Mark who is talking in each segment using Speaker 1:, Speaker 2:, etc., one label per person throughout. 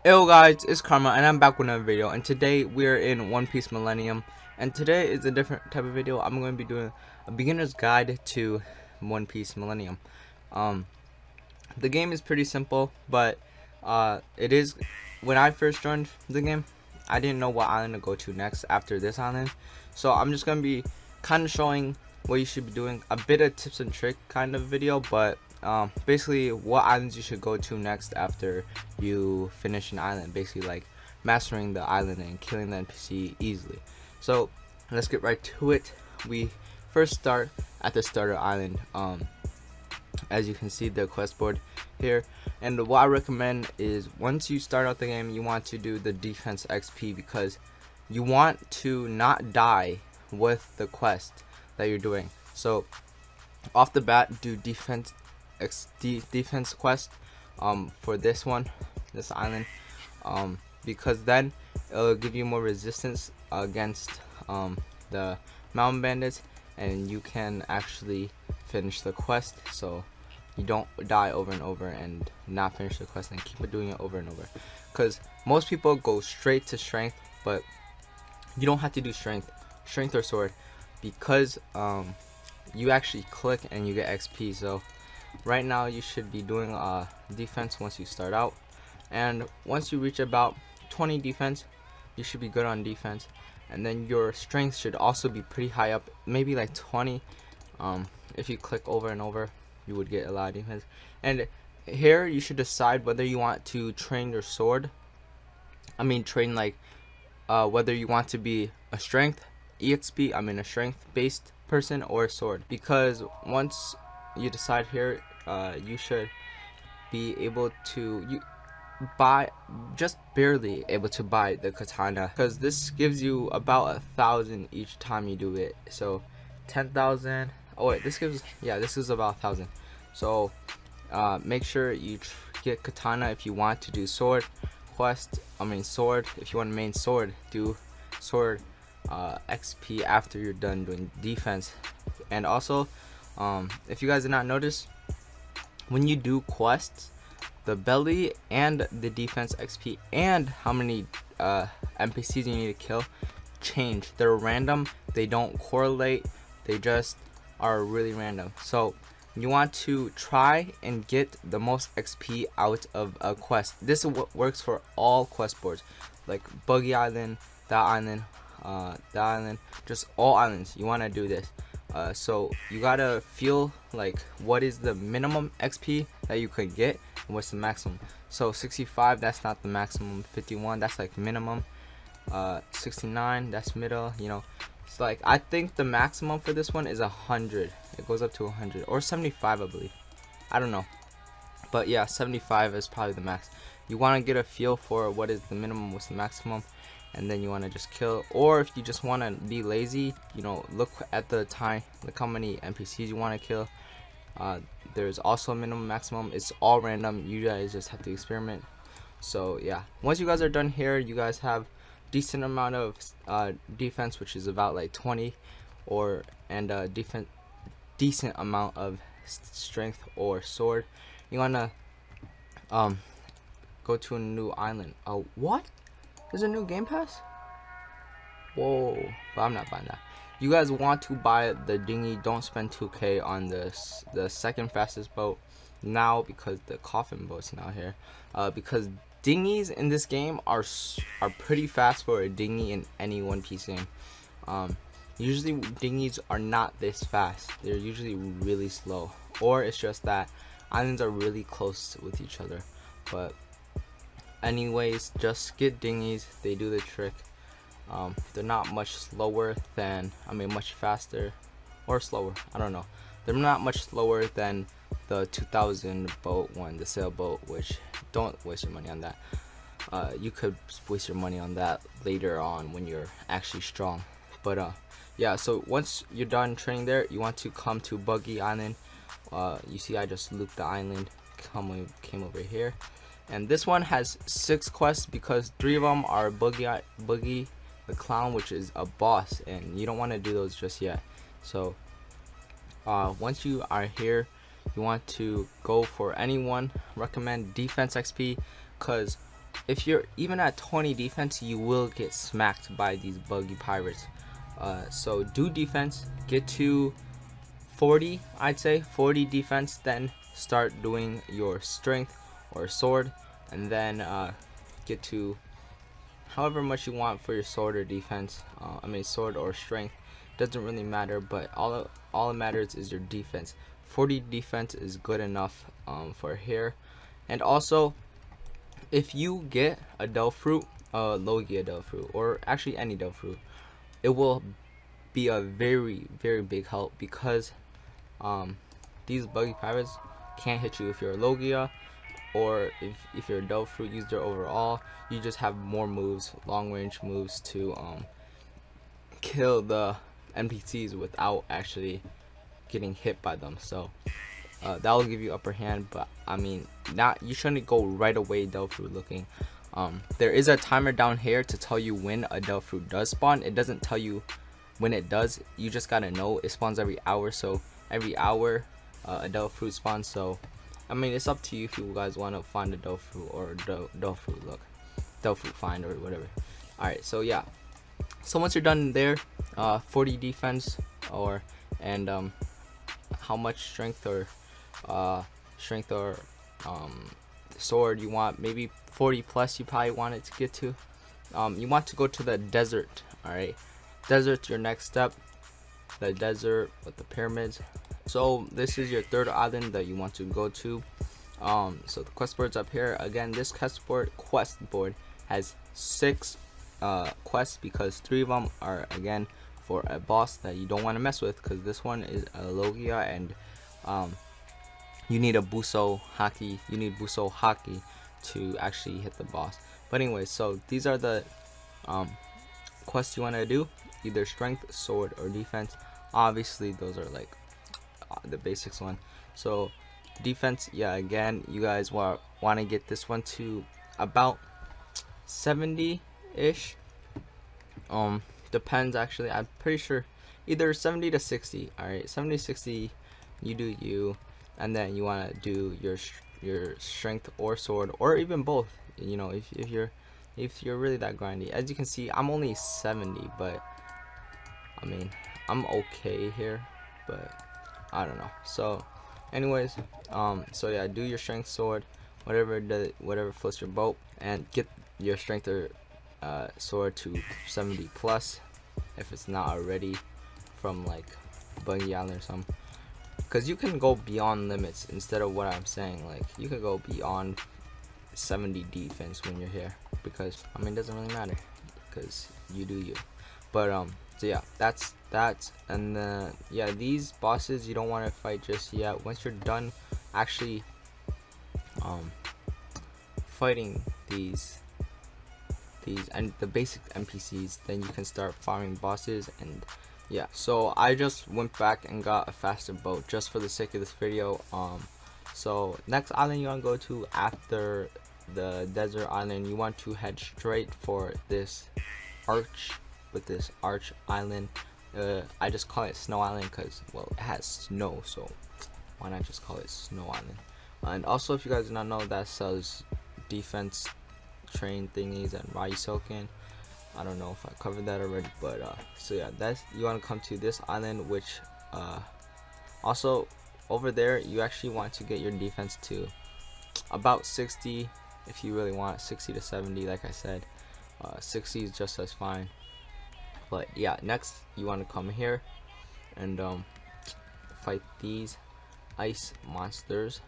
Speaker 1: Hello guys, it's Karma and I'm back with another video, and today we're in One Piece Millennium, and today is a different type of video. I'm going to be doing a beginner's guide to One Piece Millennium. The game is pretty simple, but it is, when I first joined the game, I didn't know what island to go to next after this island, so I'm just going to be kind of showing what you should be doing, a bit of tips and trick kind of video, but basically what islands you should go to next after you finish an island, basically like mastering the island and killing the NPC easily. So let's get right to it. We first start at the starter island. As you can see, the quest board here, and what I recommend is once you start out the game, you want to do the defense XP, because you want to not die with the quest that you're doing. So off the bat, do defense quest for this island, because then it'll give you more resistance against the mountain bandits, and you can actually finish the quest, so you don't die over and over and not finish the quest and keep doing it over and over. Because most people go straight to strength, but you don't have to do strength or sword, because you actually click and you get XP. So right now you should be doing defense once you start out, and once you reach about 20 defense, you should be good on defense, and then your strength should also be pretty high up, maybe like 20. If you click over and over, you would get a lot of defense. And here you should decide whether you want to train your sword, train like whether you want to be a strength a strength based person or a sword, because once you decide here, you should be able to just barely able to buy the katana, because this gives you about 1,000 each time you do it. So 10,000. Oh wait, this is about 1,000. So make sure you get katana if you want to do sword quest. Sword, if you want main sword, do sword XP after you're done doing defense. And also, if you guys did not notice, when you do quests, the belly and the defense XP and how many NPCs you need to kill change. They're random, they don't correlate, they just are really random. So you want to try and get the most XP out of a quest. This is what works for all quest boards, like Buggy Island, that island, just all islands. You want to do this. So you gotta feel like what is the minimum XP that you could get and what's the maximum. So 65, that's not the maximum. 51, that's like minimum. 69, that's middle. It's like, I think the maximum for this one is 100. It goes up to 100 or 75, I believe. I don't know, but yeah, 75 is probably the max. You want to get a feel for what is the minimum, what's the maximum, and then you want to just kill. Or if you just want to be lazy, look at the time, look how many NPCs you want to kill. There's also a minimum, maximum. It's all random. You guys just have to experiment. So yeah, once you guys are done here, you guys have decent amount of defense, which is about like 20, and decent amount of strength or sword. You wanna go to a new island. Oh, what? There's a new game pass? Whoa, but I'm not buying that. You guys want to buy the dinghy. Don't spend 2k on this, the second fastest boat now, because the coffin boat's now here. Because dinghies in this game are pretty fast for a dinghy in any One Piece game. Usually dinghies are not this fast. They're usually really slow, or it's just that islands are really close with each other. But anyways, just get dinghies. They do the trick. They're not much slower than, much faster or slower, I don't know. They're not much slower than the 2000 boat one, the sailboat, which don't waste your money on that. You could waste your money on that later on when you're actually strong. But yeah, so once you're done training there, you want to come to Buggy Island. You see I just looped the island, came over here, and this one has 6 quests, because 3 of them are Buggy the clown, which is a boss, and you don't want to do those just yet. So once you are here, you want to go for anyone. Recommend defense XP, because if you're even at 20 defense, you will get smacked by these buggy pirates. So do defense, get to 40, I'd say 40 defense, then start doing your strength or sword, and then get to however much you want for your sword or defense. I mean sword or strength, doesn't really matter, but all that matters is your defense. 40 defense is good enough for here. And also, if you get a Delph fruit, Logia Delph fruit, or actually any Delph fruit, it will be a very big help, because these buggy pirates can't hit you if you're a Logia, or if you're a Delph fruit user overall. You just have more moves, long range moves, to kill the NPCs without actually getting hit by them. So that will give you upper hand, but I mean, you shouldn't go right away Delph fruit looking. There is a timer down here to tell you when a Delph fruit does spawn. It doesn't tell you when it does, you just gotta know it spawns every hour. So every hour a Delph fruit spawns. So I mean, it's up to you if you guys want to find a Delph fruit, or Delph fruit find, or whatever. Alright, so yeah, so once you're done there, 40 defense, and how much strength or sword you want, maybe 40 plus you probably want it to get to. You want to go to the desert. Alright, desert's your next step, the desert with the pyramids. So this is your third island that you want to go to. So the quest board's up here. Again, this quest board has 6 quests, because 3 of them are again for a boss that you don't want to mess with, because this one is a Logia, and you need a Buso Haki to actually hit the boss. But anyway, so these are the quests you want to do, either strength, sword, or defense. Obviously those are like the basics one. So defense, yeah, again, you guys want to get this one to about 70 ish. Depends, actually. I'm pretty sure either 70 to 60. All right, 70 to 60, you do you, and then you want to do your strength or sword, or even both, you know, if you're really that grindy. As you can see, I'm only 70, but I mean, I'm okay here, but I don't know. So anyways, so yeah, do your strength, sword, whatever floats your boat, and get your strength or sword to 70 plus if it's not already from like Buggy Island or something, because you can go beyond limits instead of what I'm saying. Like, you can go beyond 70 defense when you're here, because I mean, it doesn't really matter, because you do you. But so yeah, that's that. And yeah, these bosses you don't want to fight just yet. Once you're done actually fighting these and the basic NPCs, then you can start farming bosses. And yeah, so I just went back and got a faster boat just for the sake of this video. So next island you want to go to after the desert island, you want to head straight for this arch island. I just call it Snow Island because, well, it has snow, so why not just call it Snow Island. And also, if you guys do not know, that sells defense train thingies and Ryusoken. I don't know if I covered that already, but so yeah, that's, you want to come to this island, which also over there you actually want to get your defense to about 60 if you really want. 60 to 70, like I said. 60 is just as fine. But yeah, next you want to come here and fight these ice monsters.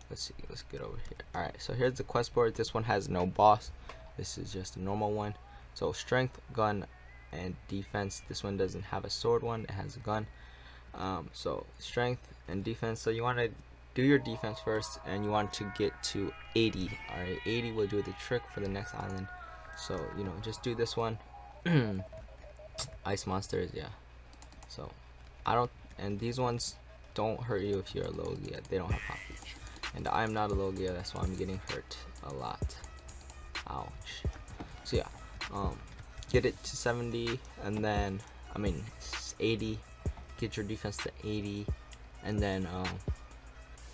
Speaker 1: Let's see, let's get over here. Alright, so here's the quest board. This one has no boss, this is just a normal one. So strength, gun, and defense. This one doesn't have a sword one, it has a gun. So strength and defense. So you want to do your defense first, and you want to get to 80. Alright, 80 will do the trick for the next island. So, you know, just do this one. Ice monsters, yeah. So and these ones don't hurt you if you're a Logia. They don't have poppy. And I'm not a Logia, that's why I'm getting hurt a lot. Ouch. So yeah, get it to 70, and then 80. Get your defense to 80, and then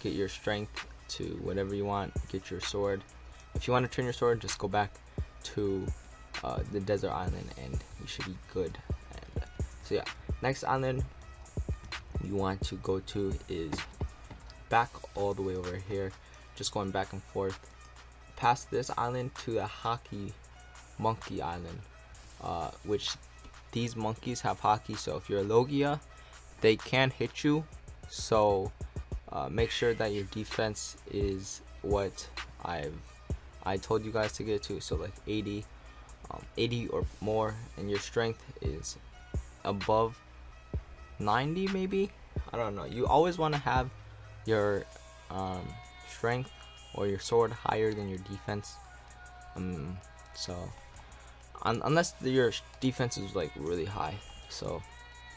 Speaker 1: get your strength to whatever you want. Get your sword if you want to train your sword, just go back to the desert island and you should be good. And so yeah, next island you want to go to is back all the way over here, just going back and forth past this island to the hockey monkey island, which these monkeys have hockey, so if you're a Logia, they can hit you. So make sure that your defense is what I told you guys to get to, so like 80 or more, and your strength is above 90 maybe. I don't know, you always want to have your strength or your sword higher than your defense, so unless your defense is like really high. So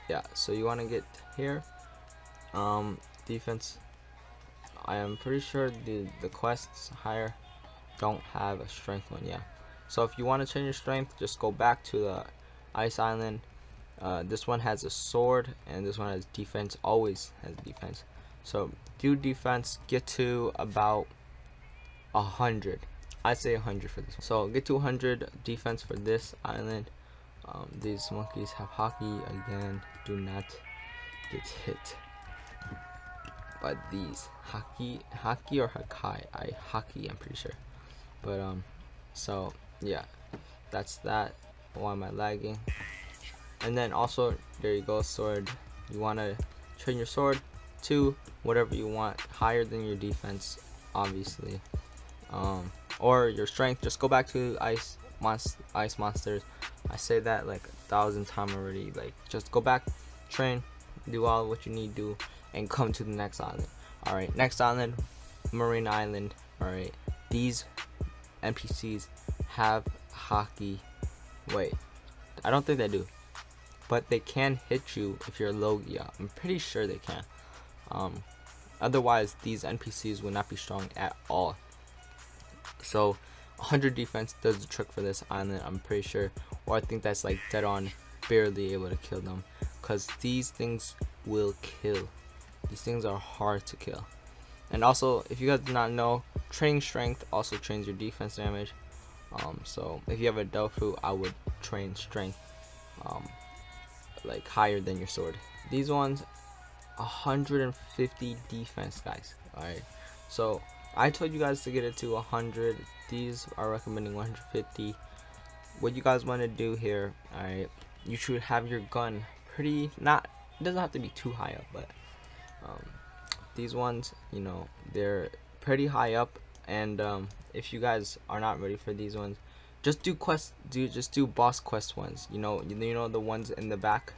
Speaker 1: yeah, so you want to get here. Defense, I am pretty sure the quests higher don't have a strength one. Yeah, so if you want to change your strength, just go back to the ice island. This one has a sword and this one has defense, always has defense. So do defense, get to about 100. I say 100 for this one. So get to 100 defense for this island. These monkeys have hockey. Again, do not get hit by these hockey or hakai. Hockey, I'm pretty sure. But so yeah, that's that. Why am I lagging? And then also there you go, sword. You want to train your sword to whatever you want, higher than your defense, obviously, or your strength. Just go back to ice monsters. I say that like 1,000 times already. Like, just go back, train, do all what you need to do, and come to the next island. All right, next island, Marine Island. All right, these NPCs have hockey. Wait, I don't think they do, but they can hit you if you're Logia. I'm pretty sure they can. Otherwise these NPCs will not be strong at all. So 100 defense does the trick for this island, I'm pretty sure, or I think that's like dead on barely able to kill them, because these things will kill. These things are hard to kill. And also, if you guys do not know, training strength also trains your defense damage. So if you have a Delphi, I would train strength like higher than your sword. These ones 150 defense, guys. Alright, so I told you guys to get it to 100. These are recommending 150. What you guys want to do here, alright, you should have your gun pretty, not, it doesn't have to be too high up, but these ones, you know, they're pretty high up. And if you guys are not ready for these ones, just do just do boss quest ones. You know the ones in the back,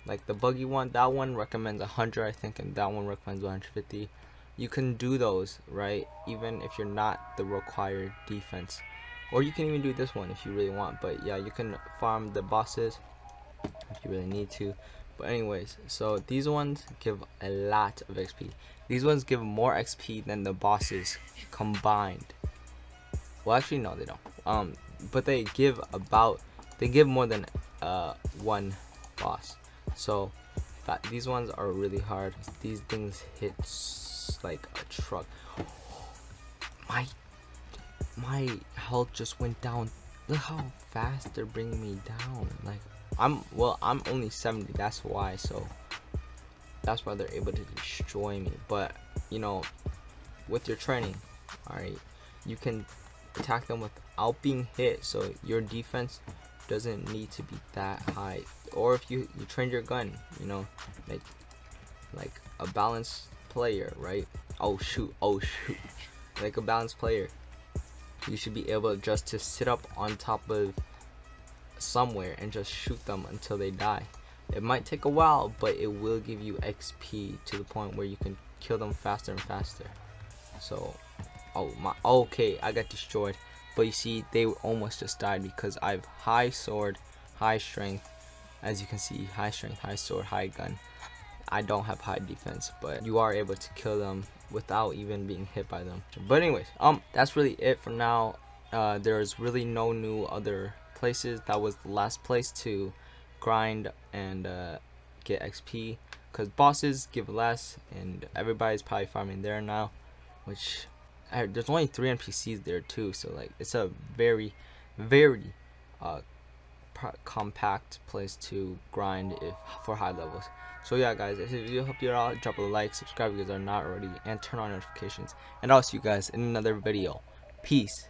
Speaker 1: like the Buggy one. That one recommends 100, I think, and that one recommends 150. You can do those, right, even if you're not the required defense, or you can even do this one if you really want. But yeah, you can farm the bosses if you really need to. But anyways, so these ones give a lot of XP. These ones give more XP than the bosses combined. Well, actually no, they don't. But they give more than one boss. So these ones are really hard. These things hit like a truck. My health just went down. Look how fast they're bringing me down. Like, I'm only 70, that's why. So that's why they're able to destroy me. But you know, with your training, alright, you can attack them without being hit, so your defense doesn't need to be that high. Or if you train your gun, you know, like a balanced player, right? Oh shoot, like a balanced player, you should be able just to sit up on top of somewhere and just shoot them until they die. It might take a while, but it will give you XP to the point where you can kill them faster and faster. So okay, I got destroyed. But you see, they almost just died because I have high sword, high strength. As you can see, high strength, high sword, high gun. I don't have high defense, but you are able to kill them without even being hit by them. But anyways, that's really it for now. There's really no new other places. That was the last place to grind and get XP, because bosses give less and everybody's probably farming there now, which there's only 3 NPCs there too, so like it's a very compact place to grind for high levels. So yeah guys, if this video helped you out, drop a like, subscribe if you guys are not already, and turn on notifications, and I'll see you guys in another video. Peace.